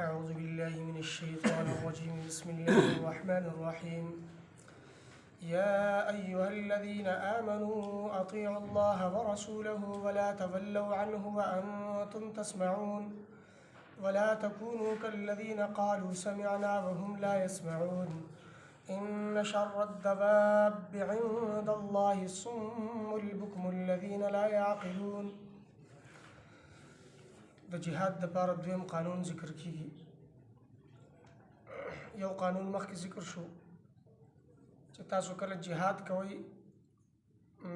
أعوذ بالله من الشيطان الرجيم بسم الله الرحمن الرحيم يا أيها الذين آمنوا أطيعوا الله ورسوله ولا تولوا عنه وأنتم تسمعون ولا تكونوا كالذين قالوا سمعنا وهم لا يسمعون إن شر الدواب عند الله الصم البكم الذين لا يعقلون. د جهاد د پاره دویم قانون ذکر کیږي. یو قانون مخکې ذکر شو چې تاسو کله جهاد کوئ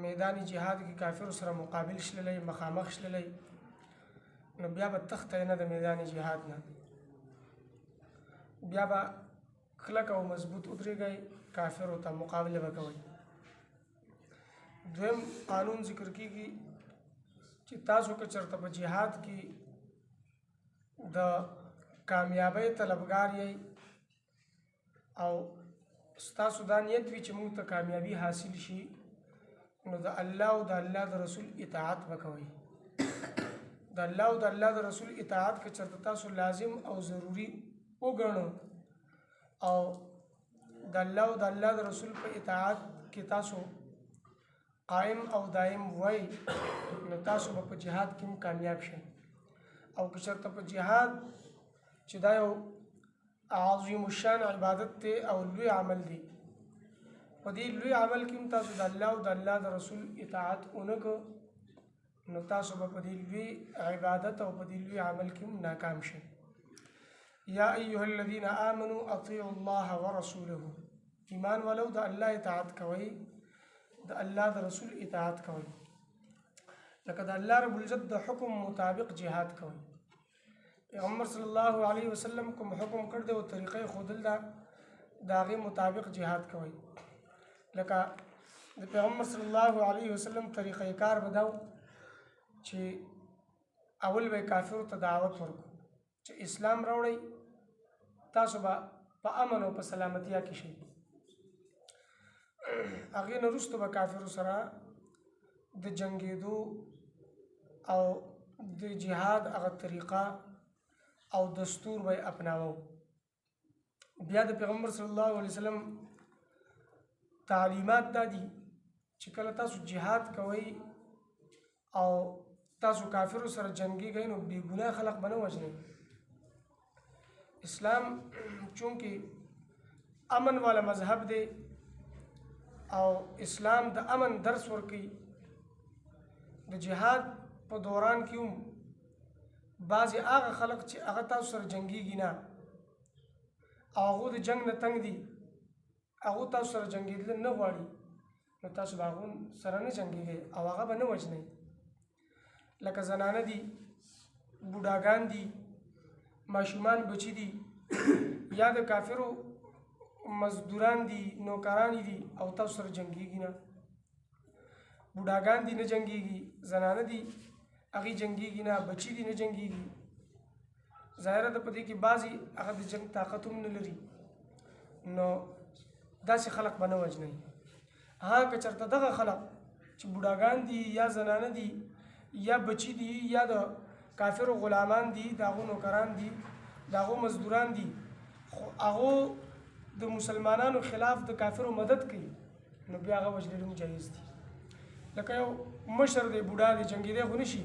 میدان جهاد کې کافر سره مقابل شللی مخامخ شللی نو بیا به تخته نه د میدان جهاد نه بیا به کلک او مضبوط ودرېږئ کافرو ته مقابله به کوئ. دویم قانون ذکر کیږي چې تاسو که چېرته په جهاد کې د کامیابی طلبګار یئ او ستاسو دا نیت وي چې موږ ته کامیابی حاصل شي نو د الله او د الله د رسول اطاعت وکوئ. د الله او د الله د رسول اطاعت که چېرته تاسو لازم او ضروري وګڼو او د الله او د الله د رسول په اطاعت کې تاسو قائم او دائم وای نو تاسو په جهاد کې کامیاب شئ. او که چېرته په جهاد چې دا یو عظیم الشان عبادت دی او لوی عمل دی په دې لوی عمل کې تاسو د الله او د الله د رسول اطاعت اونکو نو تاسو په دې لوی عبادت او په دې لوی عمل کې ناکام شئ. یا ایها الذین آمنوا اطیعوا الله ورسوله ایمان ولو د الله اطاعت کوئ د الله د رسول اطاعت کوئ لکه د الله رب العزت د حکم مطابق جهاد کوئ. پیغمبر صلی الله علیه وسلم کوم حکم کړ دی او طریقې خودل دا د هغې مطابق جهاد کوئ. لکه د پیغمبر صلی الله علیه وسلم طریقې کار به دا و چې اول به کافرو ته دعوت ورکړو چې اسلام راوړئ تاسو به په امن او په سلامتیا کې شئ. هغې نه وروسته به کافرو سره د جنګېدو او د جهاد هغه طریقه او دستور به اپناوو. بیا د پیغمبر صلی الله علیه وسلم تعلیمات دا دي چې کله تاسو جهاد کوئ او تاسو کافرو سره جنګېږئ نو بې ګناه خلق به نه وژنئ. اسلام چونکې امن والا مذهب دی او اسلام د امن درس ورکوي د جهاد په دوران کې هم بعضې هغه خلق چې هغه تاسو سره جنګېږي نه او هغو د جنګ نه تنګ دي هغو تاسو سره جنګېدل نه غواړي نو تاسو به هغو سره نه جنګېږئ او هغه به نه وژنئ. لکه زنانه دي بوډاګان دي ماشومان بچي دي یا د کافرو مزدوران دي نوکران دي او تاسو سره جنګېږي نه. بوډاګان دي نه جنګېږي زنانه دي هغې جنګېږي نه بچي دي نه جنګېږي. ظاهره ده په دې کې بعضې هغه د جنګ طاقت هم نه لري نو داسې خلق به نه وژنئ. ها که چېرته دغه خلق چې بوډاګان دي یا زنانه دي یا بچي دي یا د کافرو غلامان دي د هغو نوکران دي د هغو مزدوران دي خو هغو د مسلمانانو خلاف د کافرو مدد کوي نو بیا هغه وژل هم جایز دي. لکه یو مشر دی بوډا دی جنګېدی خو نه شي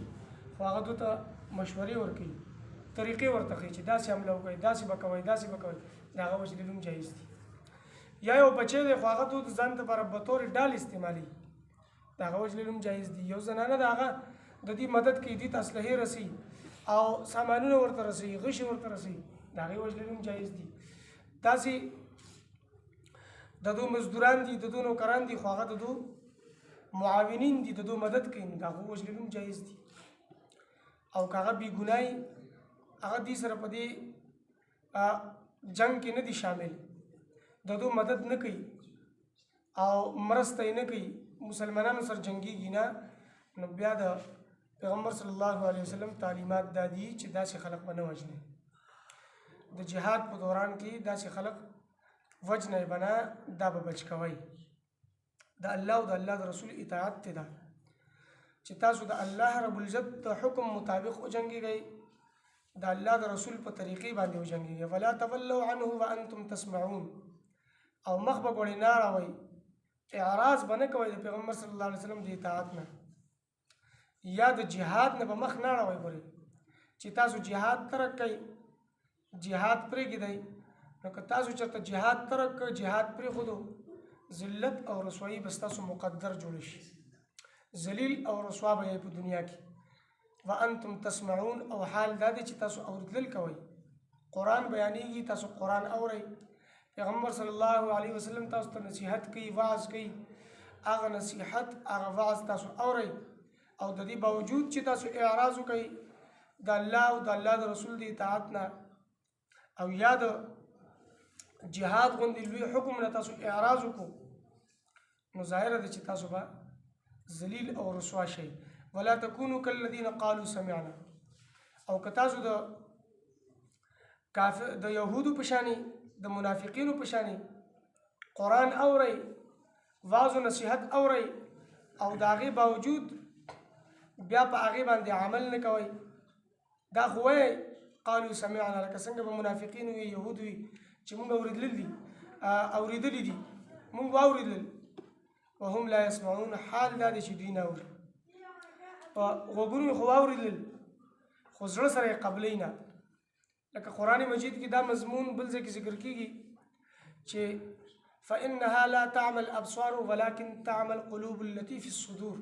خو هغه دوی ته مشورې ورکوي طریقې ورته ښیي چې داسې حمله وکړئ داسې به کوئ داسې به کوئ د هغه وژل هم جایز دي. یا یو بچی دی خو هغه دوی د ځان دپاره بطور ډال استعمالوي د هغه وژل هم جایز دي. یو زنانه د هغه د دې مدد کوي دې ته اسلحې رسوي او سامانونه ورته رسوي غشي ورته رسوي د هغې وژل هم جایز دي. داسې د دو مزدوران دي د دو نوکران دي خو هغه د دو معاونین دي د دو مدد کوي د هغو وژل هم جایز دي. او که هغه بې ګناه هغه دې سره په دې جنګ کې نه دي شامل د دو مدد نه کوي او مرسته یې نه کوي مسلمانانو سره جنګېږي نه نو بیا د پیغمبر صلی الله علیه وسلم تعلیمات دا دي چې داسې خلق به نه وژنئ. د جهاد په دوران کې داسې خلق وژنئ به نه دا به بچ کوئ. د الله او د الله د رسول اطاعت ته ده چې تاسو د الله رب العزت د حکم مطابق وجنګېږئ د الله د رسول په طریقې باندې وجنګېږئ. ولا تولوا عنه وانتم تسمعون، او مخ به ګوړې نه اړوئ، اعراض به نه کوئ د پیغمبر صلی الله علیه وسلم د اطاعت نه، یا د جهاد نه به مخ نه اړوئ. ګورئ چې تاسو جهاد ترک کوئ، جهاد پرېږدئ، نو که تاسو چېرته جهاد ترک کړ، جهاد پرېښودو، ذلت او رسوایي به ستاسو مقدر جوړ شي، ذلیل او رسوا به یې په دنیا کې. وانتم تسمعون، او حال دا دی چې تاسو اورېدل کوئ، قرآن بیانېږي، تاسو قرآن اورئ، پیغمبر صلی الله علیه وسلم تاسو ته نصیحت کوي، وعظ کوي، هغه نصیحت هغه وعظ تاسو اورئ، او د دې باوجود چې تاسو اعراض وکئ د الله او د الله د رسول د اطاعت نه، او یا د جهاد غوندې لوی حکم نه تاسو اعراض وکړو، نو ظاهره ده چې تاسو به ذلیل او رسوا شئ. ولا تکونوا کالذین قالوا سمعنا، او که تاسو د کافر د یهودو په شانې د منافقینو په شانې قرآن اورئ، واعظ و نصیحت اورئ، او د هغې باوجود بیا په هغې باندې عمل نه کوئ، دا خو وایئ قالوا سمعنا، لکه څنګه به منافقین وي، یهود وي چې موږ اورېدلي دي، موږ واورېدل، وهم لا يسمعون، حال دا دی چې دوی نه اوري، په غوږونو خو واورېدل خو زړه سره یې قبلوي نه. لکه قرآن مجید کې دا مضمون بل ځای کې ذکر کېږي چې فإنها لا تعمى الأبصار ولكن تعمى القلوب التي في الصدور.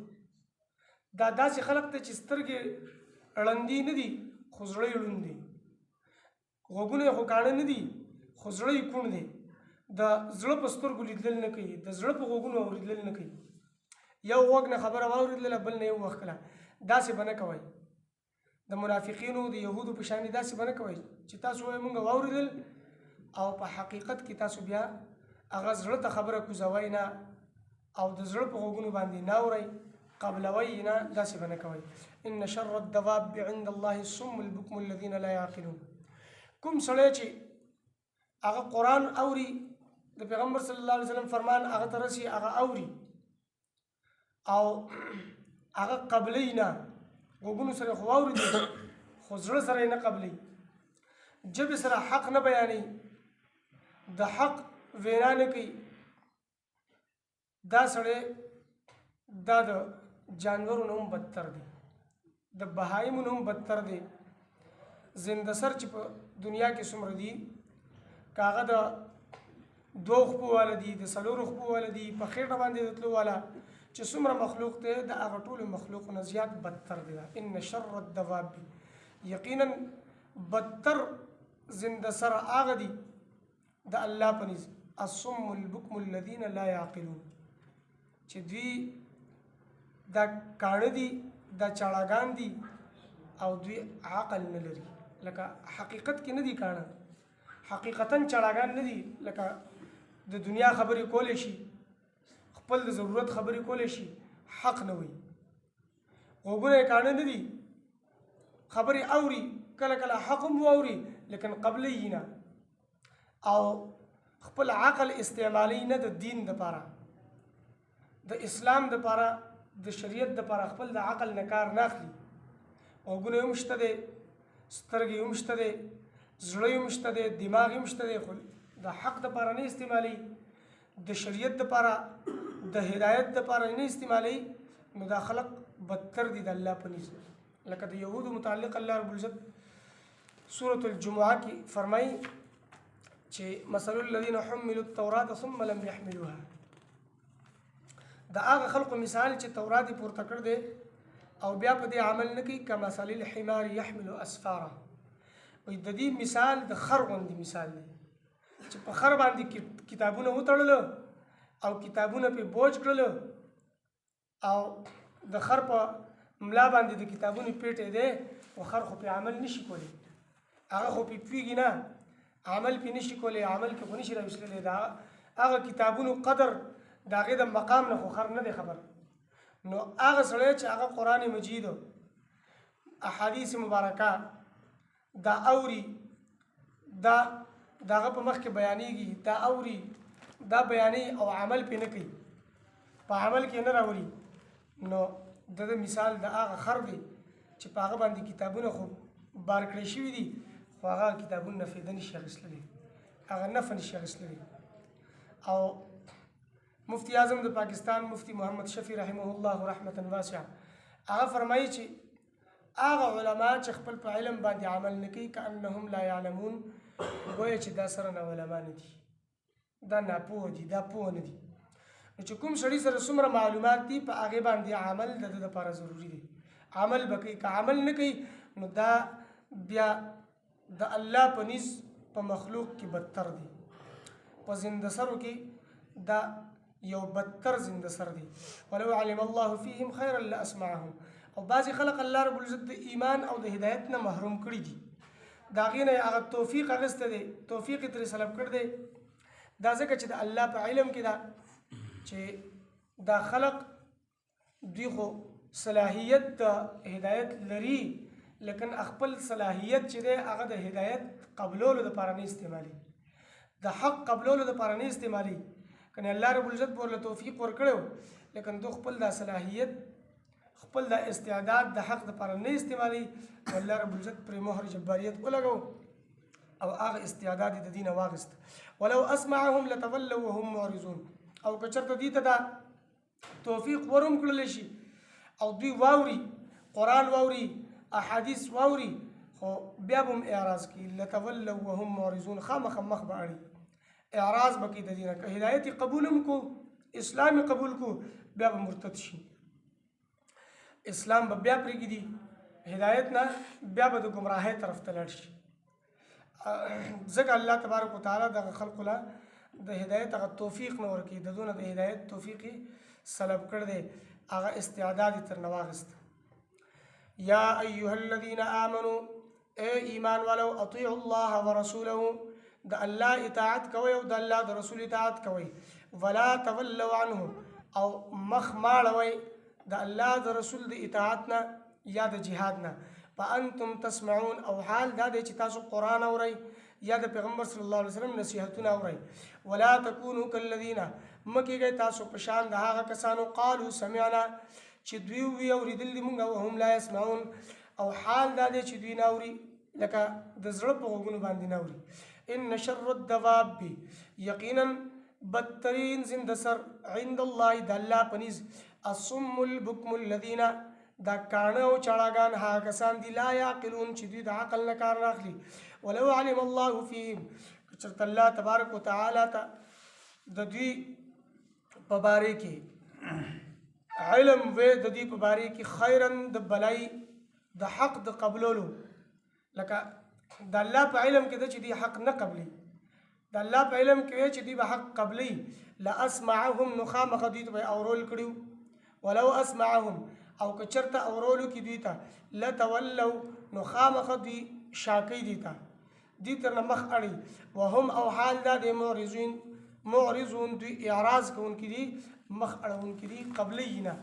دا داسې خلق ته چې سترګې ړندې نه دي خو زړه یې ړوند دی، غوږونه یې خو کاڼه نه دي خو زړه یې کوڼ دی، د زړه په سترګو لیدل نه کوي، د زړه په غوږونو اورېدل نه کوي، یو غوږ نه خبره واورېدله بل نه یې ووښکله، داسې به نه کوئ. د منافقینو د یهودو په شانې داسې به نه کوئ چې تاسو وایئ موږ واورېدل، او په حقیقت کې تاسو بیا هغه زړه ته خبره کوزوئ نه، او د زړه په غوږونو باندې نه اورئ، قبلوئ نه، داسې به نه کوئ. ان شر الدواب عند الله الصم البكم الذين لا يعقلون. کوم سړی چې هغه قرآن اوري، د پیغمبر صلی الله علیه وسلم فرمان هغه ته رسي، هغه اوري او هغه قبلوي نه، غوږونو سره خو واورېدل خو زړه سره یې نه قبلوي، ژبې سره حق نه بیانوي، د حق وینا نه کوي، دا سړی دا د جانورو نه هم بدتر دی، د بهایمو نه هم بدتر دی. زنده سر چې په دنیا کې څومره دي، که هغه د 2 خپو والا دي، د 4 خپو والا دي، په خېټه باندې د تلو والا چې څومره مخلوق دی، د هغه ټولو مخلوقو نه زیات بدتر دی. ان شر الدواب، یقینا بدتر زنده سر هغه دي د الله په نزد الصم البکم الذین لا یعقلون، چې دوی دا کاڼه دي، دا چاړاګان دي، او دوی عقل نه لري. لکه حقیقت کې نه دي کاڼه، حقیقتا چاړاګان نه دي، لکه د دنیا خبرې کولی شي، خپل د ضرورت خبرې کولی شي، حق نه وي. غوږونه یې کاڼه نه دي، خبرې اوري، کله کله حق هم واوري لیکن قبلوي نه، او خپل عقل استعمالوي نه د دین دپاره، د اسلام دپاره، د شریعت دپاره خپل د عقل نه کار نه اخلي. غوږونه یې هم شته دی، سترګې یې هم شته دی، زړه یې هم شته دی، دماغ یې هم شته دی، خو د حق دپاره نه استعمالوي، د شریعت دپاره، د هدایت دپاره نه استعمالوي، نو دا خلق بدتر دي د الله په نزد. لکه د یهودو متعلق الله رب العزت سورة الجمعه کې فرمایي چې مثل الذین حملوا التوراة ثم لم يحملوها، د هغه خلقو مثال چې تورات یې پورته کړ دی او بیا په دې عمل نه کوي، کمثل الحمار يحمل اسفارا، وایي د دې مثال د خر غوندې مثال دی چې په خر باندې کتابونه وتړله او کتابونه پې بوج کړله، او د خر په ملا باندې د کتابونو پیټی دی، خو خر خو پې عمل نشي کولی، هغه خو پې پوهېږي نه، عمل پې نشي کولی، عمل کې خو نشي راویستلی، د هغه کتابونو قدر د هغې د مقام نه خو خر نه دی خبر. نو هغه سړی چې هغه قرآن مجید احادیث مبارکه دا اوري، دا دغه په مخ کې بیانېږي، دا اوري، دا بیانوي او عمل پې نه کوي، په عمل کې نه راولي، نو د مثال د هغه خر دی چې په هغه باندې کتابونه خو بار کړی شوي دي خو هغه کتابونه فایده نشي اخیستلی هغه نفع نشي اخیستلی او مفتی اعظم د پاکستان مفتی محمد شفیع رحمه الله رحمتا واسعه هغه فرمایي چې هغه علما چې خپل په علم باندې عمل نه کوي کأنهم لا يعلمون ګویا چې دا سره نه علما نه دي دا ناپوه دي دا پوه نه دي نو چې کوم سړي سره څومره معلومات دي په هغې باندې عمل د ده دپاره ضروري دی عمل به کوي که عمل نه کوي نو دا بیا د الله په نیز په مخلوق کې بدتر دی په زنده سرو کې دا یو بدتر زنده سر دی ولو علم الله فيهم خيرا لاسمعهم او بعضې خلق الله رب العزت د ایمان او د هدایت نه محروم کړي دي د هغې نه یې هغه توفیق اخیستی دی توفیق یې ترې سلب کړی دی دا ځکه چې د الله په علم کې ده چې دا خلق دوی خو صلاحیت د هدایت لري لیکن خپل صلاحیت چې دی هغه د هدایت قبلولو دپاره نه استعمالي د حق قبلولو دپاره نه استعمالي کنه الله رب العزت ورله توفیق ورکړو لیکن دو خپل دا صلاحیت خپل دا استعداد د حق دپاره نه استعمالي الله رب العزت پرې مهر جباریت ولګو او هغه استعداد د دین واغست ولو اسمعهم لتولوا وهم معرضون او که چېرته دوی ته دا توفیق ورم کړلی شي او دوی واوري قرآن واوري احادیث واوري خو بیا به هم اعراض کوي لتولوا وهم معرضون خامخا مخ به اړي اعراض به کوي د دې نه که هدایت قبول هم کو اسلام قبول کو بیا به مرتد شي اسلام به بیا پرېږدي هدایت نه بیا به د ګمراهۍ طرف ته لاړ شي ځکه الله تبارک وتعالی دغه خلقو له د هدایت هغه توفیق نه ورکوي د دونه د هدایت توفیق یې سلب کړی دی هغه استعداد یې ترنه واخیست یا ایها الذین آمنوا اے ایمان والو اطیعوا الله ورسوله د الله اطاعت کوئ او د الله د رسول اطاعت کوئ ولا تولوا عنه او مخ ماړوئ د الله د رسول د اطاعت نه یا د جهاد نه فانتم تسمعون او حال دا دی چې تاسو قرآن اورئ یا د پیغمبر صلی الله علیه وسلم نصیحتونه اورئ ولا تکونوا کالذین مه کیږئ تاسو په شان د هغه کسانو قالوا سمعنا چې دوی وی اورېدل دي مونږ وهم لا یسمعون او حال دا دی چې دوی نه اوري لکه د زړه په غوږونو باندې نه اوري ان شر الدواب یقینا بدترین زنده سر عند الله د الله په نزد الصم البکم الذین دا کاڼه او چاړاګان هغه کسان دي لا یعقلون چې دوی د عقل نه کار نه اخلي ولو علم الله فیهم که چېرته الله تبارک وتعالی ته د دوی په باره کې علم وی د دوی په باره کې خیرا د بلای د حق د قبلولو لکه د الله په علم کې ده چې دوی حق نه قبلي د الله په علم کې چې دوی به حق قبلي لاسمعهم نو خامخه دوی ته به اورول کړي ولو اسمعهم او که چېرته اورولو کې دوی ته لتولوا نو خامخه دوی شاکۍ دوی ته دوی ترنه مخ اړي وهم او حال دا دی معرضون دوی اعراض کوونکي دي مخ اړوونکي دي قبلي نه